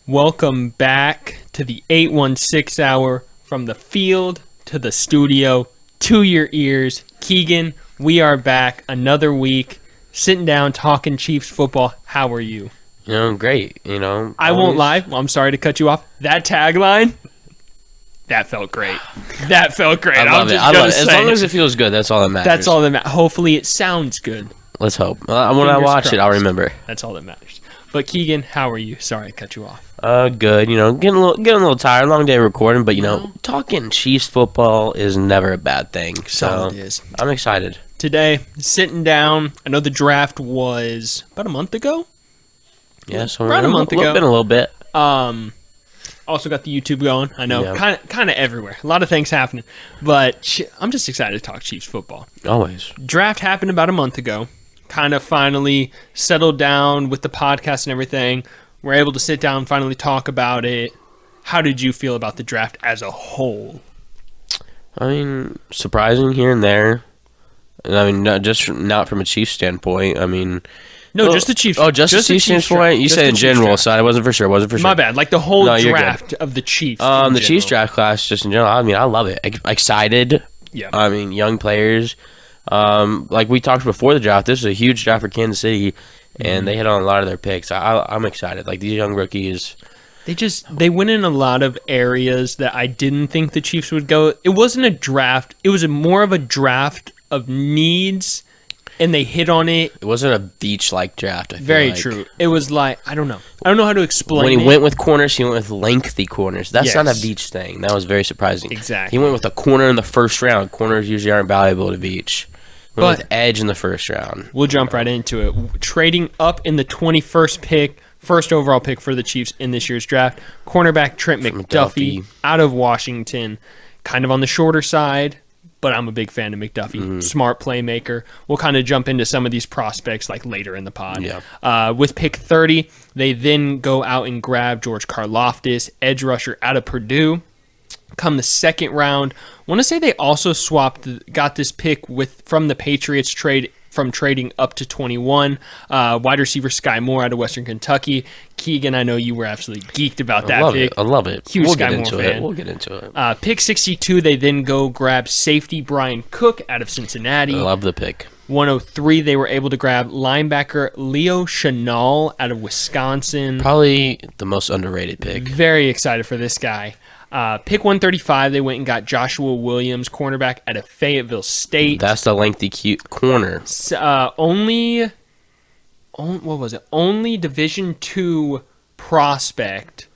Welcome back to the 816 hour from the field to the studio to your ears. Keegan, we are back another week, sitting down, talking Chiefs football. How are you? Great. I won't lie. I'm sorry to cut you off. That tagline, that felt great. That felt great. I love it. As long as it feels good, that's all that matters. That's all that matters. Hopefully it sounds good. Let's hope. When I watch it, I'll remember. That's all that matters. But Keegan, how are you? Sorry I cut you off. Good. Getting a little tired. Long day recording, but talking Chiefs football is never a bad thing. So it is. I'm excited. Today, sitting down. I know the draft was about a month ago. Yeah, so around a month ago. Been a little bit. Also got the YouTube going. I know, kind of everywhere. A lot of things happening, but I'm just excited to talk Chiefs football. Always. Draft happened about a month ago. Kind of finally settled down with the podcast and everything. We're able to sit down and finally talk about it. How did you feel about the draft as a whole? Surprising here and there. And not from a Chiefs standpoint. Just the Chiefs. Oh, just the Chiefs standpoint? You said in general, so I wasn't for sure. My bad. Like the whole draft of the Chiefs. The Chiefs draft class, just in general. I love it. Excited. Yeah. Young players. Like we talked before the draft, this is a huge draft for Kansas City, and they hit on a lot of their picks. I'm excited. Like these young rookies. They went in a lot of areas that I didn't think the Chiefs would go. It wasn't a draft. It was more of a draft of needs. And they hit on it. It wasn't a beach-like draft, I feel Very like. true. It was like, I don't know. I don't know how to explain it. When he went with corners, he went with lengthy corners. That's not a Yes. beach thing. That was very surprising. Exactly. He went with a corner in the first round. Corners usually aren't valuable to beach. Went with edge in the first round. We'll jump right into it. Trading up in the 21st pick, first overall pick for the Chiefs in this year's draft, cornerback Trent McDuffie out of Washington. Kind of on the shorter side, but I'm a big fan of McDuffie. Smart playmaker. We'll kind of jump into some of these prospects like later in the pod. Yeah. With pick 30, they then go out and grab George Karlaftas, edge rusher out of Purdue. Come the second round, I want to say they also got this pick from the Patriots trade from trading up to 21. Wide receiver Skye Moore out of Western Kentucky. Keegan, I know you were absolutely geeked about that pick. I love it. Huge Skye Moore fan. We'll get into it. Pick 62, they then go grab safety Brian Cook out of Cincinnati. I love the pick. 103, they were able to grab linebacker Leo Chenal out of Wisconsin. Probably the most underrated pick. Very excited for this guy. Pick 135, they went and got Joshua Williams, cornerback out of Fayetteville State. That's the lengthy, cute corner. Only Division II prospect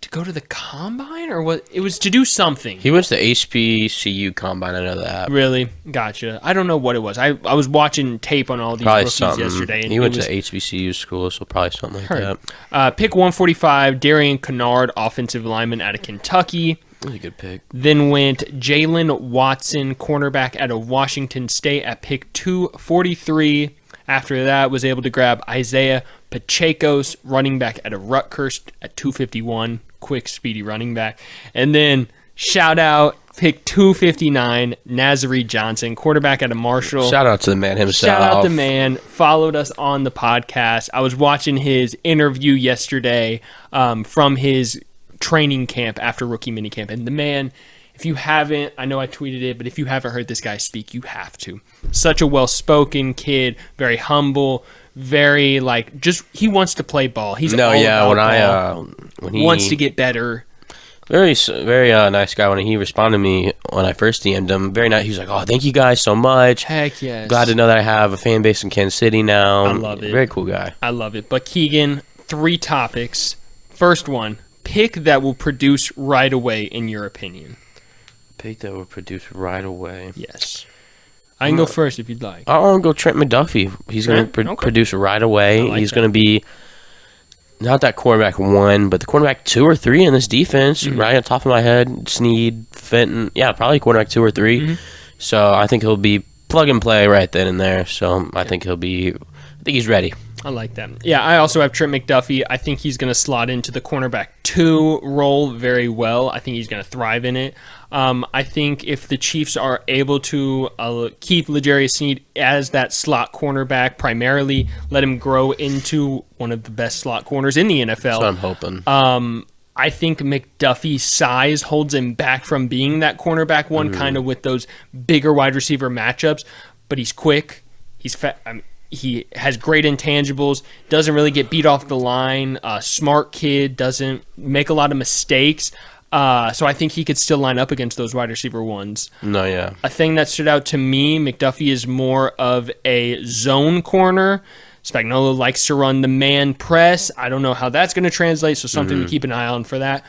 to go to the combine, or what? It was to do something. He went to the HBCU combine. I know that. Really? Gotcha. I don't know what it was. I was watching tape on all these rookies yesterday. And he went to HBCU school, so probably something like that. Pick 145, Darian Kennard, offensive lineman out of Kentucky. Really good pick. Then went Jalen Watson, cornerback out of Washington State at pick 243. After that, was able to grab Isaiah Pacheco's, running back out of Rutgers at 251. Quick, speedy running back. And then, shout out, pick 259, Nazarene Johnson, quarterback out of Marshall. Shout out to the man himself. Shout out the man. Followed us on the podcast. I was watching his interview yesterday from his training camp after rookie minicamp. And the man, if you haven't, I know I tweeted it, but if you haven't heard this guy speak, you have to. Such a well-spoken kid, very humble, very he wants to play ball. He's when he wants to get better. Very, very nice guy. When he responded to me when I first DM'd him, very nice. He was like, "Oh, thank you guys so much. Heck yes. Glad to know that I have a fan base in Kansas City now." I love it. Very cool guy. I love it. But Keegan, 3 topics. First one, pick that will produce right away, in your opinion. Pick that will produce right away. Yes. I can go first if you'd like. I want to go Trent McDuffie. He's going to produce right away. He's going to be not that quarterback 1, but the quarterback 2 or 3 in this defense. Right on top of my head, Snead, Fenton. Yeah, probably quarterback 2 or 3. So I think he'll be plug and play right then and there. So I think he's ready. I like that. Yeah, I also have Trent McDuffie. I think he's going to slot into the cornerback 2 role very well. I think he's going to thrive in it. I think if the Chiefs are able to keep L'Jarius Sneed as that slot cornerback, primarily let him grow into one of the best slot corners in the NFL. That's what I'm hoping. I think McDuffie's size holds him back from being that cornerback one, kind of with those bigger wide receiver matchups. But he's quick. He's fat. He has great intangibles. Doesn't really get beat off the line. Smart kid. Doesn't make a lot of mistakes. So I think he could still line up against those wide receiver ones. No, yeah. A thing that stood out to me, McDuffie is more of a zone corner. Spagnuolo likes to run the man press. I don't know how that's going to translate, so something to keep an eye on for that.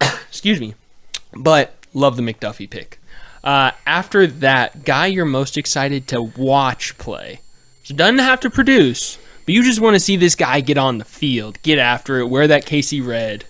Excuse me. But love the McDuffie pick. After that, guy you're most excited to watch play. So doesn't have to produce, but you just want to see this guy get on the field, get after it, wear that KC red.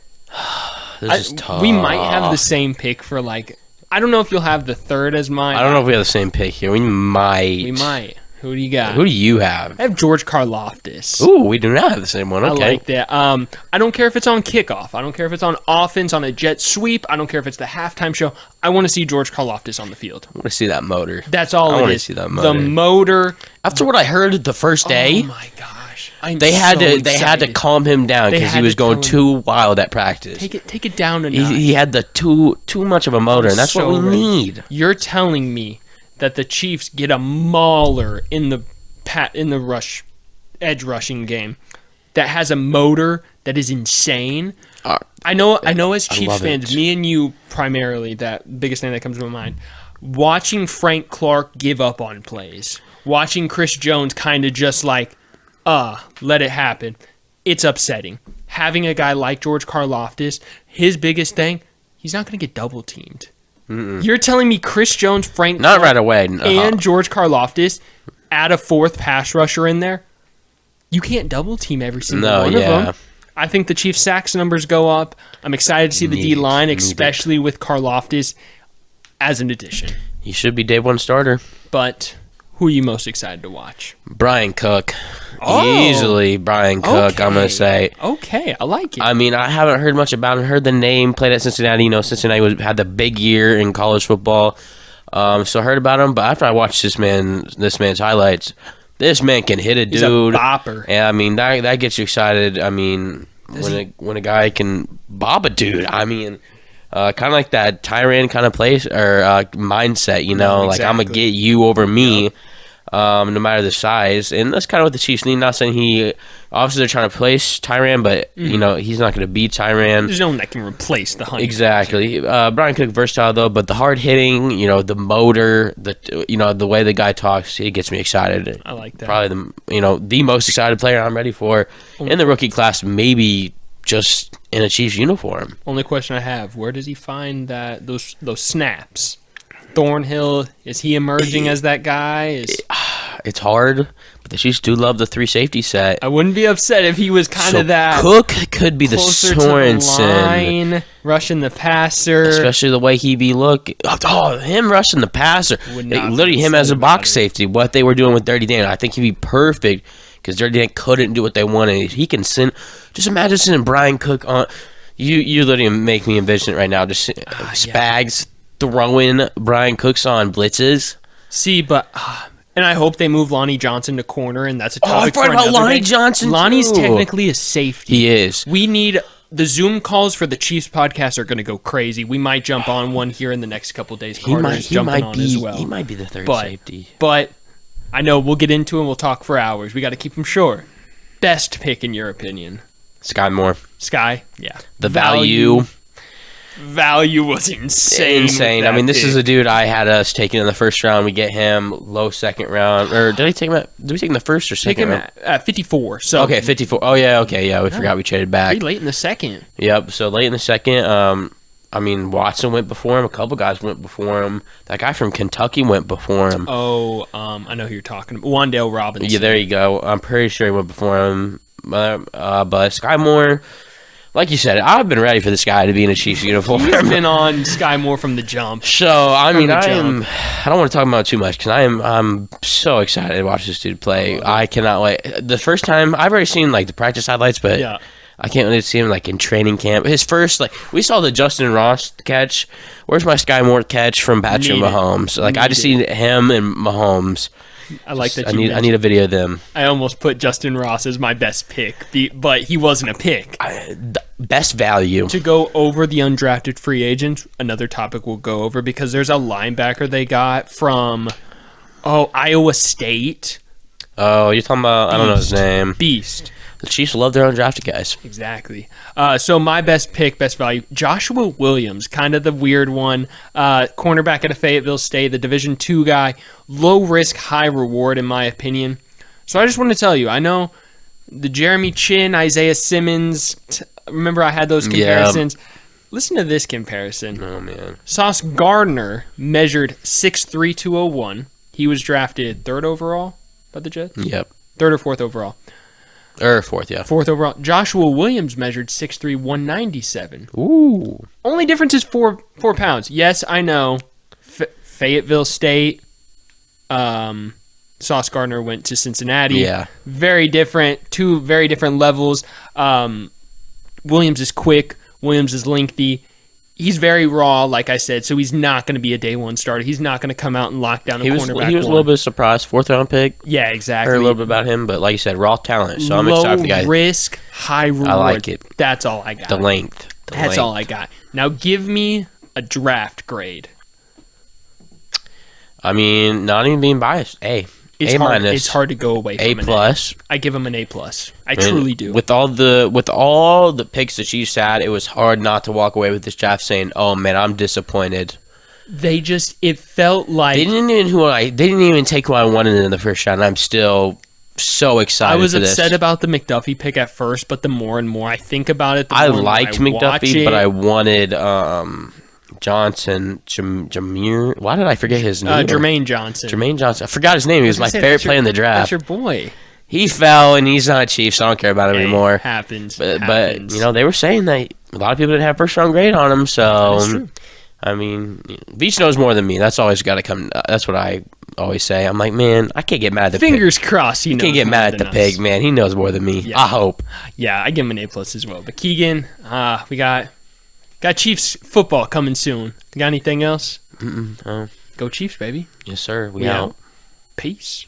This is tough. We might have the same pick for I don't know if you'll have the third as mine. I don't know if we have the same pick here. We might. Who do you got? Who do you have? I have George Karlaftas. Ooh, we do not have the same one. Okay. I like that. I don't care if it's on kickoff. I don't care if it's on offense, on a jet sweep. I don't care if it's the halftime show. I want to see George Karlaftas on the field. I want to see that motor. That's all it is. I want to see that motor. The motor. After what I heard the first day. Oh my gosh. They had to calm him down because he was going too wild at practice. Take it down a notch. He had the too much of a motor, and that's what we need. You're telling me that the Chiefs get a mauler in the edge rushing game that has a motor that is insane. I know as Chiefs fans, me and you primarily, that biggest thing that comes to my mind, watching Frank Clark give up on plays, watching Chris Jones kind of just let it happen. It's upsetting. Having a guy like George Karlaftas, his biggest thing, he's not going to get double teamed. You're telling me Chris Jones, Frank Clark, not right away, and George Karlaftas add a fourth pass rusher in there? You can't double team every single one of them. I think the Chiefs' sacks numbers go up. I'm excited to see the D-line, especially with Karlaftas as an addition. He should be day one starter. But who are you most excited to watch? Brian Cook. Easily Brian Cook, okay. I'm going to say. Okay, I like it. I mean, I haven't heard much about him. I heard the name, played at Cincinnati. Cincinnati had the big year in college football. So I heard about him. But after I watched this man's highlights, this man can hit a dude. He's a bopper. And I mean, that gets you excited. I mean, when a guy can bob a dude, I mean, kind of like that Tyrann kind of place or mindset, exactly. Like I'm gonna get you over me. No matter the size, and that's kind of what the Chiefs need. Not saying obviously they're trying to replace Tyrann, but he's not going to beat Tyrann. There's no one that can replace the Honey. Exactly. Brian Cook versatile though, but the hard hitting, the motor, the way the guy talks, it gets me excited. I like that. Probably the most excited player I'm ready for in the rookie class. Maybe just in a Chiefs uniform. Only question I have: where does he find those snaps? Thornhill, is he emerging as that guy? It's hard, but the Chiefs do love the 3 safety set. I wouldn't be upset if he was kind of that. Cook could be the Sorensen. Rushing the passer. Especially the way he be looking. Oh, him rushing the passer. Literally him as a box safety. What they were doing with Dirty Dan. I think he'd be perfect because Dirty Dan couldn't do what they wanted. He can send. Just imagine sending Brian Cook on. You literally make me envision it right now. Just Spags. Throwing Brian Cooks on blitzes. See, but and I hope they move Lonnie Johnson to corner, and that's a topic for another Lonnie Johnson. Lonnie's technically a safety. He is. We need the Zoom calls for the Chiefs podcast are going to go crazy. We might jump on one here in the next couple days. He might be as well. He might be the third safety. But I know we'll get into it and we'll talk for hours. We got to keep him short. Best pick in your opinion? Skye Moore. Skye, yeah. The value was insane. I mean, this is a dude I had us taking in the first round. We get him low second round, or did we take him in the first or second round? At 54. So okay, 54. Oh yeah, okay, yeah. We forgot we traded back. Pretty late in the second. Yep. So late in the second. I mean, Watson went before him. A couple guys went before him. That guy from Kentucky went before him. Oh, I know who you're talking about. Wandale Robinson. Yeah, there you go. I'm pretty sure he went before him. But Skye Moore. Like you said, I've been ready for this guy to be in a Chiefs uniform. He's been on Skye Moore from the jump. So, I mean, I don't want to talk about it too much because I'm so excited to watch this dude play. I cannot wait. The first time, I've already seen, like, the practice highlights, but I can't really see him like in training camp. His first, like, we saw the Justin Ross catch. Where's my Skye Moore catch from Patrick Mahomes? Like, I just see him and Mahomes. I like that. I need a video of them. I almost put Justin Ross as my best pick, but he wasn't a pick. Best value. To go over the undrafted free agents, another topic we'll go over, because there's a linebacker they got from Iowa State. Oh, you're talking about, I don't know his name. Beast. The Chiefs love their undrafted guys. Exactly. So my best pick, best value, Joshua Williams, kind of the weird one. Cornerback at a Fayetteville State, the Division II guy. Low risk, high reward, in my opinion. So I just want to tell you, I know the Jeremy Chin, Isaiah Simmons, remember I had those comparisons. Yeah. Listen to this comparison. Oh, man. Sauce Gardner measured 6'3", 201. He was drafted 3rd overall by the Jets? Yep. 3rd or 4th overall? Fourth, yeah. 4th overall. Joshua Williams measured 6'3", 197. Ooh. Only difference is 4 pounds. Yes, I know. Fayetteville State. Sauce Gardner went to Cincinnati. Yeah. Very different. 2 very different levels. Williams is quick. Williams is lengthy. He's very raw, like I said, so he's not going to be a day one starter. He's not going to come out and lock down a cornerback. He was a little bit surprised. 4th round pick. Yeah, exactly. Heard a little bit about him, but like you said, raw talent. So I'm excited for the guy. Low risk, high reward. I like it. That's all I got. The length. That's all I got. Now give me a draft grade. I mean, not even being biased. A. It's A hard, minus. It's hard to go away from A plus. I give him an A plus. I truly do. With all the picks the Chiefs had, it was hard not to walk away with this draft saying, "Oh man, I'm disappointed." It felt like they didn't even take who I wanted in the first round. I'm still so excited. I was for upset this. about the McDuffie pick at first, but the more and more I think about it, I liked McDuffie, but I wanted Johnson, Jameer. Why did I forget his name? Jermaine Johnson. Jermaine Johnson. I forgot his name. He was my favorite player in the draft. That's your boy. He fell, and he's not a Chief, so I don't care about him anymore. Happens. But they were saying that a lot of people didn't have first round grade on him. So that's true. I mean, Beach knows more than me. That's always got to come. That's what I always say. I'm like, man, I can't get mad at the fingers pig. crossed. He knows can't get mad at the pig, man. He knows more than me. Yeah. I hope. Yeah, I give him an A plus as well. But Keegan, we got Chiefs football coming soon. You got anything else? No. Go Chiefs, baby. Yes, sir. We out. Peace.